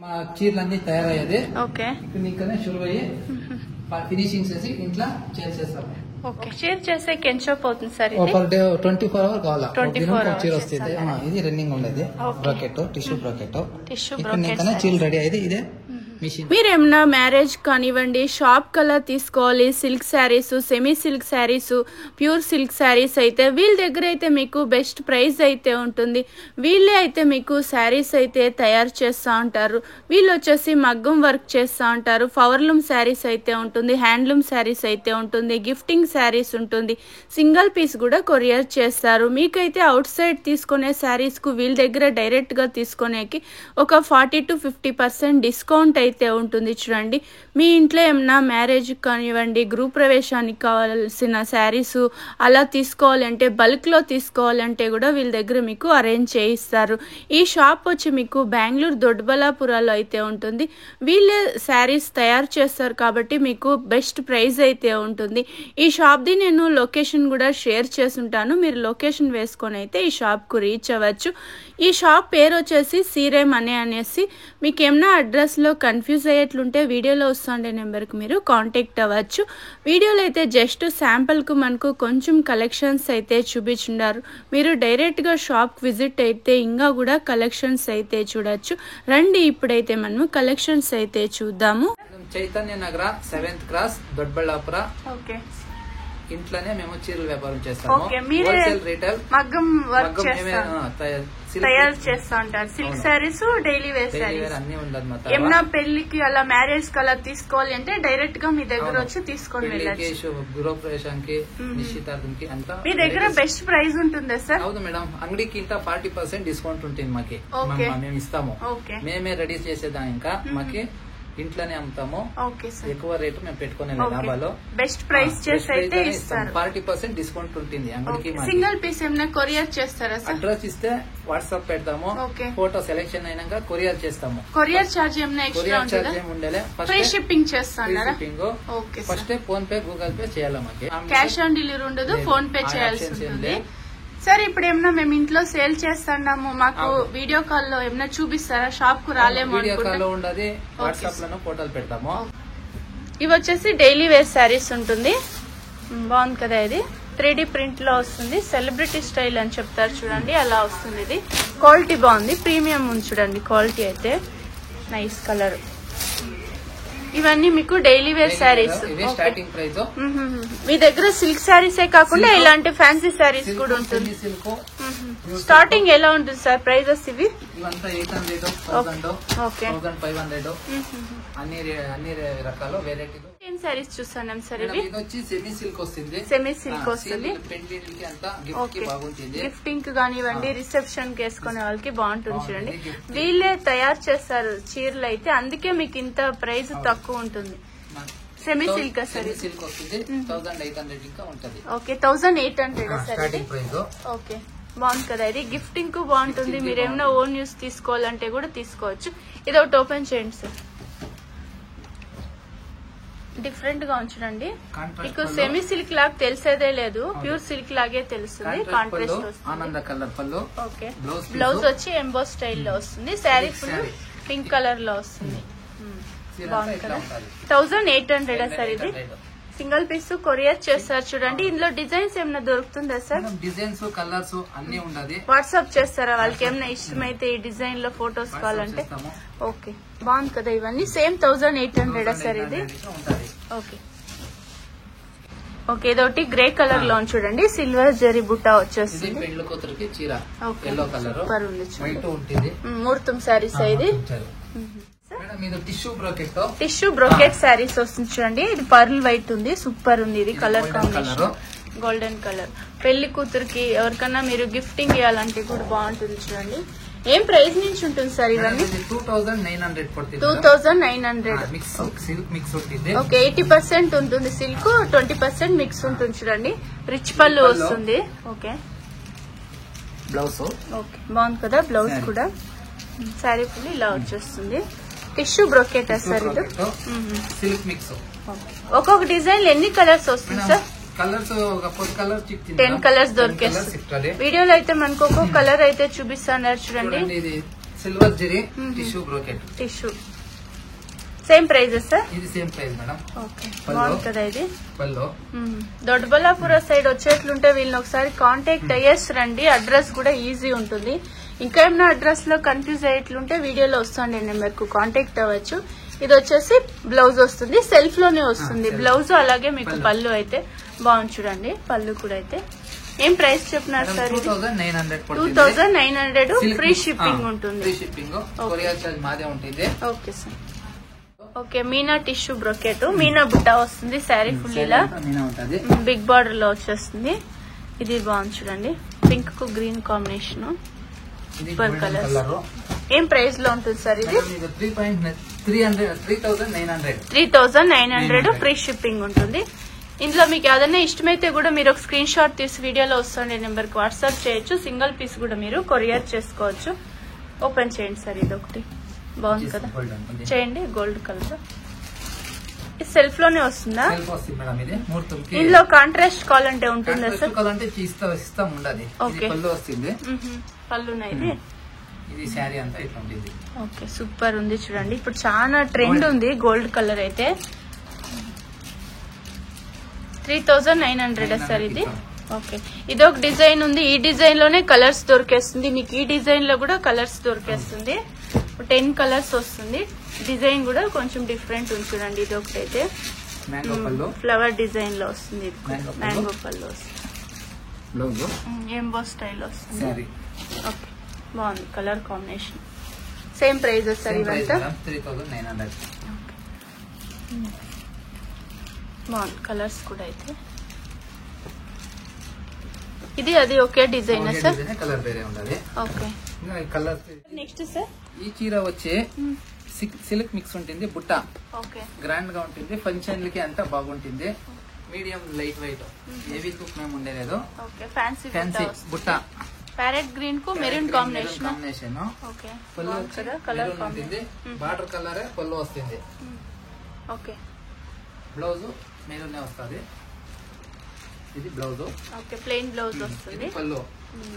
మా చీరలన్నీ తయారయ్యేది. ఓకే, ఇక్కడ ఇంకనే షురు అయ్యి ఫినిషింగ్ చేసి ఇంట్లో చేసేస్తాం. ఓకే, షేర్ చేసే ఎంతసేపు అవుతుంది సార్? పర్ డే 24 hours కావాలా? 24 hours చీర వస్తుంది. ఇది రన్నింగ్ ఉండేది బ్రాకెట్, టిష్యూ బ్రాకెట్. ఇక్కడ చీర రెడీ అయ్యేది ఇదే మిషన్. మీరేమన్నా మ్యారేజ్ కానివ్వండి, షాప్ కల్లా తీసుకోవాలి, silk saris, semi silk saris, pure silk saris అయితే వీళ్ళ దగ్గర అయితే మీకు బెస్ట్ ప్రైస్ అయితే ఉంటుంది. వీళ్ళే అయితే మీకు శారీస్ అయితే తయారు చేస్తూ ఉంటారు. వీళ్ళు వచ్చేసి మగ్గం వర్క్ చేస్తూ ఉంటారు. పవర్లూమ్ శారీస్ అయితే ఉంటుంది, హ్యాండ్లూమ్ శారీస్ అయితే ఉంటుంది, గిఫ్టింగ్ శారీస్ ఉంటుంది, సింగిల్ పీస్ కూడా కొరియర్ చేస్తారు. మీకైతే అవుట్ సైడ్ తీసుకునే శారీస్ కు వీళ్ళ దగ్గర డైరెక్ట్ గా తీసుకునేకి ఒక 40 to 50% డిస్కౌంట్ అయితే ఉంటుంది. చూడండి, మీ ఇంట్లో ఏమన్నా మ్యారేజ్ కానివ్వండి, గృహ ప్రవేశానికి కావాల్సిన శారీస్ అలా తీసుకోవాలంటే, బల్క్ లో తీసుకోవాలంటే కూడా వీళ్ళ దగ్గర మీకు అరేంజ్ చేయిస్తారు. ఈ షాప్ వచ్చి మీకు బెంగళూరు దొడ్డబల్లాపురాలో అయితే ఉంటుంది. వీళ్ళే శారీస్ తయారు చేస్తారు కాబట్టి మీకు బెస్ట్ ప్రైస్ అయితే ఉంటుంది. ఈ షాప్ ది నేను లొకేషన్ కూడా షేర్ చేసుంటాను. మీరు లొకేషన్ వేసుకొని అయితే ఈ షాప్ కు రీచ్ అవ్వచ్చు. ఈ షాప్ పేరు వచ్చేసి సీరేమ్ అనేసి. మీకు ఏమన్నా అడ్రస్ లో కన్ఫ్యూజ్ అయ్యేట్లుంటే వీడియోలో వస్తుండే నెంబర్ కి మీరు కాంటాక్ట్ అవ్వచ్చు. వీడియోలో అయితే జస్ట్ శాంపుల్ కు మనకు కొంచెం కలెక్షన్స్ అయితే చూపించున్నారు. మీరు డైరెక్ట్ గా షాప్ విజిట్ అయితే ఇంకా కూడా కలెక్షన్స్ అయితే చూడొచ్చు. రండి, ఇప్పుడైతే మనం కలెక్షన్స్ అయితే చూద్దాము. చైతన్య నగర 7th క్రాస్ దొడ్బళ్ళాపుర. ఓకే, ఇంట్లోనే మేము చీరల వ్యాపారం చేస్తాము. రీటైల్ మగ్గం వర్క్ తయారు చేస్తా ఉంటారు. Silk saris, daily wear saris అన్ని ఉండదు. ఏమన్నా పెళ్లికి అలా మ్యారేజ్ కి అలా తీసుకోవాలి అంటే డైరెక్ట్ గా మీ దగ్గర వచ్చి తీసుకొని వెళ్ళచ్చు. గృహ ప్రవేశానికి, నిశ్చితార్థంకి అంతా మీ దగ్గర బెస్ట్ ప్రైస్ ఉంటుందా సార్? అవును మేడం, అంగడికి ఇంత 40% డిస్కౌంట్ ఉంటుంది మాకి. మేము ఇస్తాము, మేమే రెడీ చేసేదాని. ఇంకా మాకి ఇంట్లోనే అమ్ముతాము. ఎక్కువ రేటు మేము పెట్టుకునే లాభాలు బెస్ట్ ప్రైస్ చేసి అయితే ఇస్తారు. 40% డిస్కౌంట్ ఉంటుంది అంగడికి. సింగిల్ పీస్ ఏమైనా కొరియర్ చేస్తారా? అడ్రస్ ఇస్తే వాట్సాప్ పెడతాము. ఫోటో సెలెక్షన్ అయినాక కొరియర్ చేస్తాము. కొరియర్ చార్జ్ ఏమైనా ఎక్స్ట్రా ఉంటుందా? ఉండలే, ఫ్రీ షిప్పింగ్ చేస్తారా? First phone pay, Google pay చేయాలి. మాకి క్యాష్ ఆన్ డెలివరీ ఉండదు, ఫోన్ పే చేయాల్సి ఉంటుంది. సార్, ఇప్పుడు ఏమన్నా మేము ఇంట్లో సేల్ చేస్తున్నాము, మాకు వీడియో కాల్ లో ఏమన్నా చూపిస్తారా? షాప్ కు రాలేము ఉండదు, వాట్సాప్ లో ఫోటోలు పెడతాము. ఇవి వచ్చేసి డైలీ వేర్ శారీస్ ఉంటుంది. బాగుంది కదా, ఇది 3D ప్రింట్ లో వస్తుంది. సెలబ్రిటీ స్టైల్ అని చెప్తారు చూడండి, అలా వస్తుంది. ఇది క్వాలిటీ బాగుంది, ప్రీమియం ఉంది చూడండి క్వాలిటీ అయితే. Nice colour. ఇవన్నీ మీకు డైలీ వేర్ శారీస్. మీ దగ్గర సిల్క్ శారీసే కాకుండా ఇలాంటి ఫ్యాన్సీ శారీస్ కూడా ఉంటుంది. స్టార్టింగ్ ఎలా ఉంటుంది సార్ ప్రైజెస్? ఇవి 800, 1500 అన్ని రకాల వెరైటీలు. ఏం శారీస్ చూస్తున్నాం సార్? ఇవి వచ్చి సెమీ సిల్క్ వస్తుంది. సెమీ సిల్క్ వస్తుంది. బాగుంటుంది. గిఫ్టింగ్ కి కానివ్వండి, రిసెప్షన్ కి వేసుకునే వాళ్ళకి బాగుంటుంది చూడండి. వీళ్ళే తయారు చేస్తారు చీరలు అయితే, అందుకే మీకు ఇంత ప్రైస్ తక్కువ ఉంటుంది. Semi silk sir? సిల్క్ వస్తుంది 1800 ఇంకా ఉంటుంది. Okay, 1800 sir. ఓకే, బాగుంది కదా. ఇది గిఫ్టింగ్ కు బాగుంటుంది. మీరేమన్నా ఓన్ యూస్ తీసుకోవాలంటే కూడా తీసుకోవచ్చు. ఇది ఒకటి ఓపెన్ చేయండి సార్. డిఫరెంట్ గా ఉంచండి. మీకు సెమీ సిల్క్ లాగా తెలిసేదే లేదు, ప్యూర్ సిల్క్ లాగే తెలుస్తుంది. కాంట్రాస్ట్ వస్తుంది. ఓకే, బ్లౌజ్ వచ్చి ఎంబో స్టైల్ లో వస్తుంది. శారీ ఫుల్ పింక్ కలర్ లో వస్తుంది. బాగుంది కదా. 1800 సార్. ఇది సింగిల్ పీస్ కొరియర్ చేస్తారు చూడండి. ఇందులో డిజైన్స్ ఏమైనా దొరుకుతుందా సార్? డిజైన్స్, కలర్స్ అన్ని ఉండదు. వాట్సాప్ చేస్తారా వాళ్ళకి ఏమైనా ఇష్టమైతే ఈ డిజైన్ లో ఫొటోస్ కావాలంటే? ఓకే, బాగుంది కదా. ఇవన్నీ సేమ్ 1800 సార్ ఇది. ఓకే ఓకే, ఇదొకటి గ్రే కలర్ లో చూడండి, సిల్వర్ జరీ బుట్టా వచ్చేస్తుంది. సూపర్ ఉంది. ముహూర్తం శారీస్ ఇది. టిష్యూ బ్రోకెట్ శారీస్ వస్తుంది చూడండి. ఇది పర్ల్ వైట్ ఉంది, సూపర్ ఉంది. ఇది కలర్ కాంబినేషన్ గోల్డెన్ కలర్. పెళ్లి కూతురికి ఎవరికన్నా మీరు గిఫ్టింగ్ ఇవ్వాలంటే కూడా బాగుంటుంది చూడండి. ఏం ప్రైస్ నుంచి ఉంటుంది సార్ ఇవన్నీ? 2900. ఓకే, 80% ఉంటుంది సిల్క్, 20% మిక్స్ ఉంటుంది చూడండి. రిచ్ పళ్ళు వస్తుంది. Okay, blouse. ఓకే, బాగుంది కదా. బ్లౌజ్ కూడా శారీ ఫుల్ ఇలా వచ్చేస్తుంది. టిష్యూ బ్రోకెట్ సార్ ఇది. ఒక్కొక్క డిజైన్ ఎన్ని కలర్స్ వస్తుంది సార్? Colours 10 colours దొరికేస్తుంది. వీడియోలో అయితే మనకు ఒక్కొక్క కలర్ అయితే చూపిస్తున్నారు చూడండి. Silver zari tissue brocade. Tissue same price sir? ఇది సేమ్ ప్రైస్ మేడం. ఓకే, బాగుంది కదా ఇది. పల్లో దొడ్డబల్లాపుర సైడ్ వచ్చేట్లుంటే వీళ్ళని ఒకసారి కాంటాక్ట్ అయ్యేసి రండి. అడ్రస్ కూడా ఈజీ ఉంటుంది. ఇంకా ఏమైనా అడ్రస్ లో కన్ఫ్యూజ్ అయ్యేట్లుంటే వీడియోలో వస్తుంది నెంబర్కు కాంటాక్ట్ అవ్వచ్చు. ఇది వచ్చేసి బ్లౌజ్ వస్తుంది, సెల్ఫ్ లోనే వస్తుంది బ్లౌజ్. అలాగే మీకు పళ్ళు అయితే బాగుంది చూడండి. పళ్ళు కూడా అయితే ఏం ప్రైస్ చెప్పినారు సార్? 2900 ఫ్రీ షిప్పింగ్ ఉంటుంది. Okay sir. Okay, Meena tissue brocade, Meena బుట్ట వస్తుంది. శారీ ఫుల్ ఇలా బిగ్ బార్డర్ లో వచ్చేస్తుంది. ఇది బాగుంది చూడండి, పింక్ కు గ్రీన్ కాంబినేషన్, సూపర్ కలర్. ఏం ప్రైస్ లో ఉంటుంది సార్ ఇది? 3900 ఫ్రీ షిప్పింగ్ ఉంటుంది. ఇందులో మీకు ఏదైనా ఇష్టమైతే కూడా మీరు ఒక స్క్రీన్ షాట్ తీసి వీడియోలో వస్తుండే నెంబర్ కి వాట్సాప్ చేయొచ్చు. సింగిల్ పీస్ కూడా మీరు కొరియర్ చేసుకోవచ్చు. ఓపెన్ చేయండి సార్. ఇది ఒకటి బాగుంది కదా, చేయండి. గోల్డ్ కలర్ సెల్ఫ్ లోనే వస్తుందా? ఇందులో కాంట్రాస్ట్ కావాలంటే ఉంటుందా సార్? ఓకే, పళ్ళునా ఇది? ఓకే, సూపర్ ఉంది చూడండి. ఇప్పుడు చాలా ట్రెండ్ ఉంది గోల్డ్ కలర్ అయితే. 3900 సార్ ఇది. ఓకే, ఇది ఒక డిజైన్ ఉంది. ఈ డిజైన్ లోనే కలర్స్ దొరికేస్తుంది మీకు. ఈ డిజైన్ లో కూడా కలర్స్ దొరికేస్తుంది. 10 కలర్స్ వస్తుంది. డిజైన్ కూడా కొంచెం డిఫరెంట్ ఉంది చూడండి. ఇది ఒకటైతే ఫ్లవర్ డిజైన్ లో వస్తుంది. మ్యాంగో పళ్ళు వస్తుంది. ఎంబో స్టైల్ వస్తుంది. ఓకే, బాగుంది colour combination. Same price sir ఇవంతా? 3900. బాగుంది కలర్స్ కూడా అయితే. ఇది అది ఒకే డిజైన్ సార్? కలర్ వేరే ఉండదు. Okay, colour. నెక్స్ట్ సార్ ఈ చీర వచ్చి సిల్క్ మిక్స్ ఉంటుంది. బుట్ట గ్రాండ్ గా ఉంటుంది. ఫంక్షన్లకి అంతా బాగుంటుంది. మీడియం లైట్ వెయిట్, ఏవి మేము ఉండలేదు. ఫ్యాన్సీ బుట్ట. ప్యారెట్ గ్రీన్ కు మెరూన్ కాంబినేషన్. పళ్ళు కలర్ ఉంటుంది. బార్డర్ కలర్ పళ్ళు వస్తుంది. ఓకే, బ్లౌజ్ మెరూన్ వస్తుంది. ఇది బ్లౌజ్. ఓకే, ప్లెయిన్ బ్లౌజ్ వస్తుంది. పళ్ళు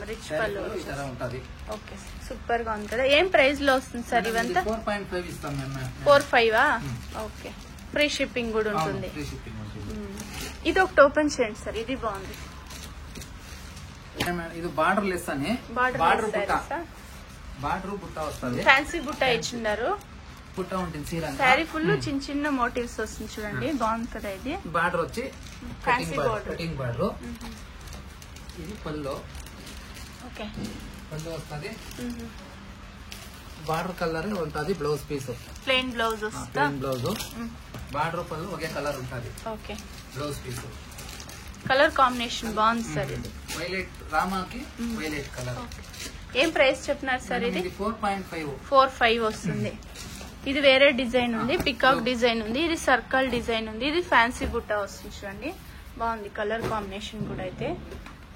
రిచ్ పళ్ళు ఉంటుంది. ఓకే, సూపర్ గా ఉంది కదా. ఏం ప్రైస్ లో వస్తుంది సార్ ఇవంతా? 4.5 ఇస్తాం మేము. 4.5? ఓకే, ఫ్రీ షిప్పింగ్ కూడా ఉంటుంది. ఇది ఒకటి ఓపెన్ చేయండి సార్. ఇది బాగుంది. ఇది బార్డర్ లెస్ అని. బార్డర్ బుట్ట వస్తుంది. ఫ్యాన్సీ బుట్ట ఇచ్చిన్నారు. బుట్ట ఉంటుంది. శారీ ఫుల్ చిన్న చిన్న మోటివ్స్ వస్తుంది చూడండి. బాగుంది కదా ఇది. బార్డర్ వచ్చి కటింగ్ బార్డర్. ఇది పళ్ళు. ఓకే, పళ్ళు వస్తుంది. బార్డర్ కలర్ ఉంటుంది. బ్లౌజ్ పీస్ ప్లెయిన్ బ్లౌజ్ వస్తుంది. ప్లెయిన్ బ్లౌజ్, బార్డర్ పళ్ళు ఒకే కలర్ ఉంటుంది. Okay, blouse piece colour combination బాగుంది సార్. ఇది వైలెట్, రామాకి వైలెట్ కలర్. ఏం ప్రైస్ చెప్పినారు సార్ ఇది? 4.5 వస్తుంది. ఇది వేరే డిజైన్ ఉంది. పికాక్ డిజైన్ ఉంది. ఇది సర్కిల్ డిజైన్ ఉంది. ఇది ఫ్యాన్సీ బుట్ట వస్తుంది చూడండి. బాగుంది కలర్ కాంబినేషన్ కూడా అయితే.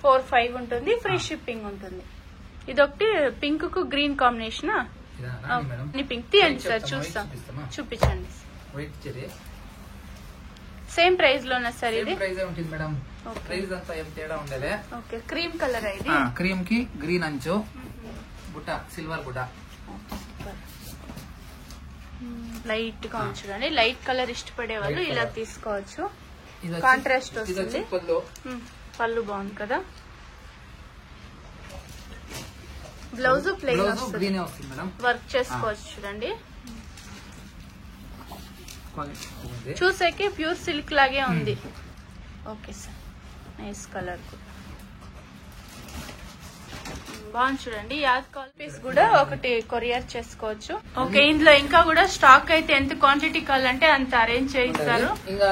4.5 ఉంటుంది. ఫ్రీ షిప్పింగ్ ఉంటుంది. ఇదొకటి పింక్ కు గ్రీన్ కాంబినేషన్. పింక్ తీయండి సార్, చూస్తాం. చూపించండి. సేమ్ ప్రైస్ లోనా సార్ ఇది? Okay, cream colour. ఇది క్రీమ్ కి గ్రీన్ అంచు, బుట్ట సిల్వర్ బుట్ట. లైట్ గా చూడండి. లైట్ కలర్ ఇష్టపడే వాళ్ళు ఇలా తీసుకోవచ్చు. కాంట్రాస్ట్ వస్తుంది. పళ్ళు బాగుంది కదా. బ్లౌజ్ ప్లెయిన్ వస్తుంది. వర్క్ చేసుకోవచ్చు చూడండి. చూసాకే ప్యూర్ సిల్క్ లాగే ఉంది. ఓకే సార్, నైస్ కలర్ బాగుంది చూడండి. యాద్ కాల్ పీస్ కూడా ఒకటి కొరియర్ చేసుకోవచ్చు. ఓకే, ఇందులో ఇంకా కూడా స్టాక్ అయితే ఎంత క్వాంటిటీ కావాలంటే అంత అరేంజ్ చేయిస్తారు. ఇంకా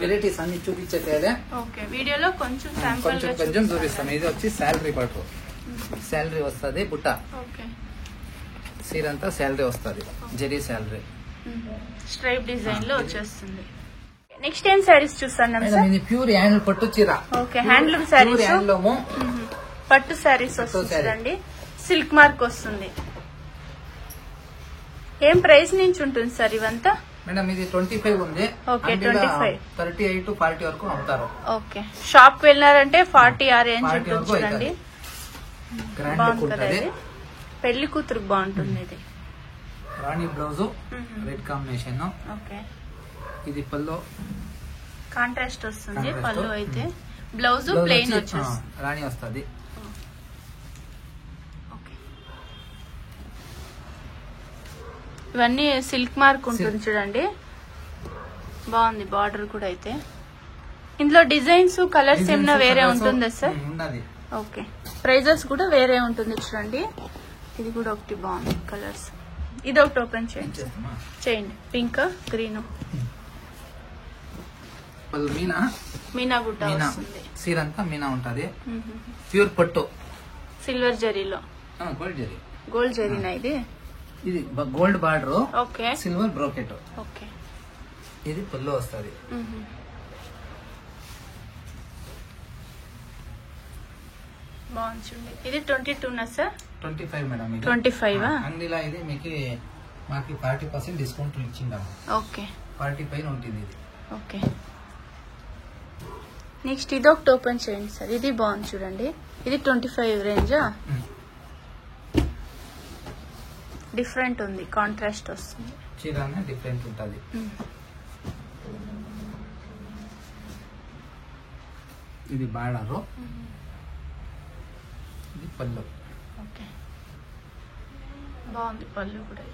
వెరైటీస్ అన్ని చూపించట్లేదే. ఓకే, వీడియోలో కొంచెం శాంపుల్ కొంచెం చూపిస్తాం. ఇది వచ్చి శాలరీ పాటు. శాలరీ వస్తుంది. బుట్ట. ఓకే, సీర అంతా శాలరీ వస్తుంది. జరీ శాలరీ స్ట్రైప్ డిజైన్ లో వచ్చేస్తుంది. నెక్స్ట్ ఏం సారీస్ చూస్తాను. ప్యూర్ హ్యాండ్ పట్టు చీర. ఓకే, హ్యాండ్లూమ్ సారీస్, పట్టు సారీస్ వస్తుంది. సిల్క్ మార్క్ వస్తుంది. ఏం ప్రైస్ నుంచి ఉంటుంది సార్ ఇవంతా? మేడం ఇది 25 ఉంది. ఓకే, 25, 38 to 40 వరకు అమ్ముతారు. ఓకే, షాప్ కి వెళ్ళినారంటే 40 ఆ రేంజ్ ఉంటుంది చూడండి. బాగుంది కదా ఇది. పెళ్లి కూతురు బాగుంటుంది ఇది. రాణి బ్లౌజ్ రెడ్ కాంబినేషన్. ఓకే, ఇది పల్లో కాంట్రాస్ట్ వస్తుంది. పళ్ళు అయితే బ్లౌజ్ ప్లెయిన్ వచ్చేస్తుంది. రాణి వస్తుంది. ఇవన్నీ సిల్క్ మార్క్ ఉంటుంది చూడండి, బాగుంది. బార్డర్ కూడా అయితే ఇందులో డిజైన్స్ కలర్స్ ఏమైనా వేరే ఉంటుందా సార్? ఓకే, ప్రైజెస్ కూడా వేరే ఉంటుంది చూడండి. ఇది కూడా ఒకటి బాగుంది కలర్స్. ఇది ఒకటి ఓపెన్ చేయండి. పింక్ గ్రీన్ మీనా బుట్ట వస్తుంది. సీర అంతా మీనా ఉంటది. ప్యూర్ పట్టు సిల్వర్ జరీలో. గోల్డ్ జరీనా ఇది? ఇది gold border. Okay, silver brocade. Okay, ఇది పళ్ళు వస్తుంది. బాగుంది చూడండి. ఇది 22 సార్? 25 మేడం. 25 అంగడిలో ఇది మీకు మాకు 40% డిస్కౌంట్ ఇచ్చిందాము. ఓకే, 40 పైన ఉంటుంది ఇది. ఓకే, నెక్స్ట్ ఇది ఒకటి ఓపెన్ చేయండి సార్. ఇది బాగుంది చూడండి. ఇది 25 రేంజా? డిఫరెంట్ ఉంది, కాంట్రాస్ట్ వస్తుంది. చీరనే డిఫరెంట్ ఉంటుంది. ఇది బార్డర్. ఇది పళ్ళు. ఓకే, బాగుంది పళ్ళు కూడా.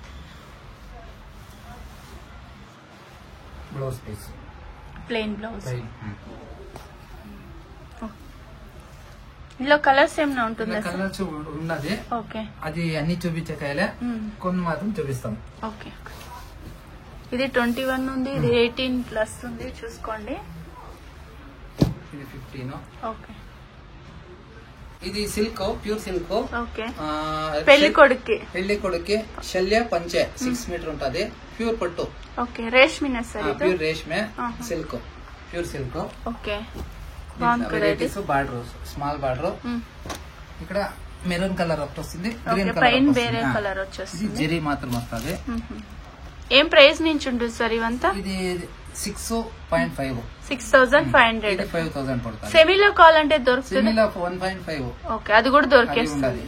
Blouse piece plain blouse. ఇందులో కలర్స్ ఏమైనా ఉంటుందా? కలర్స్ ఉన్నది. ఓకే, అది అన్ని చూపించకాయలే, కొన్ని మాత్రం చూపిస్తాం. ఓకే, ఇది 21 ఉంది, ఇది 18+ ఉంది, చూసుకోండి. ఇది 15. ఓకే, ఇది సిల్క్, ప్యూర్ సిల్క్. ఓకే, పెళ్లి కొడుక్కి శల్య పంచె 6 మీటర్ ఉంటది. ప్యూర్ పట్టు. ఓకే, రేష్మినా సార్? ప్యూర్ రేష్మే silk, pure silk. Okay, border small border. ఇక్కడ మెరూన్ కలర్ ఒకటి వస్తుంది. పైన వేరే కలర్ వచ్చేస్తుంది. జరీ మాత్రం వస్తుంది. ఏం ప్రైస్ నుంచి ఉంటుంది సార్ ఇవంతా? ఇది 6.5. 6500. 5000 పడుతుంది. సెమీలో కావాలంటే దొరుకుతుంది. 1.5. ఓకే, అది కూడా దొరికేస్తుంది.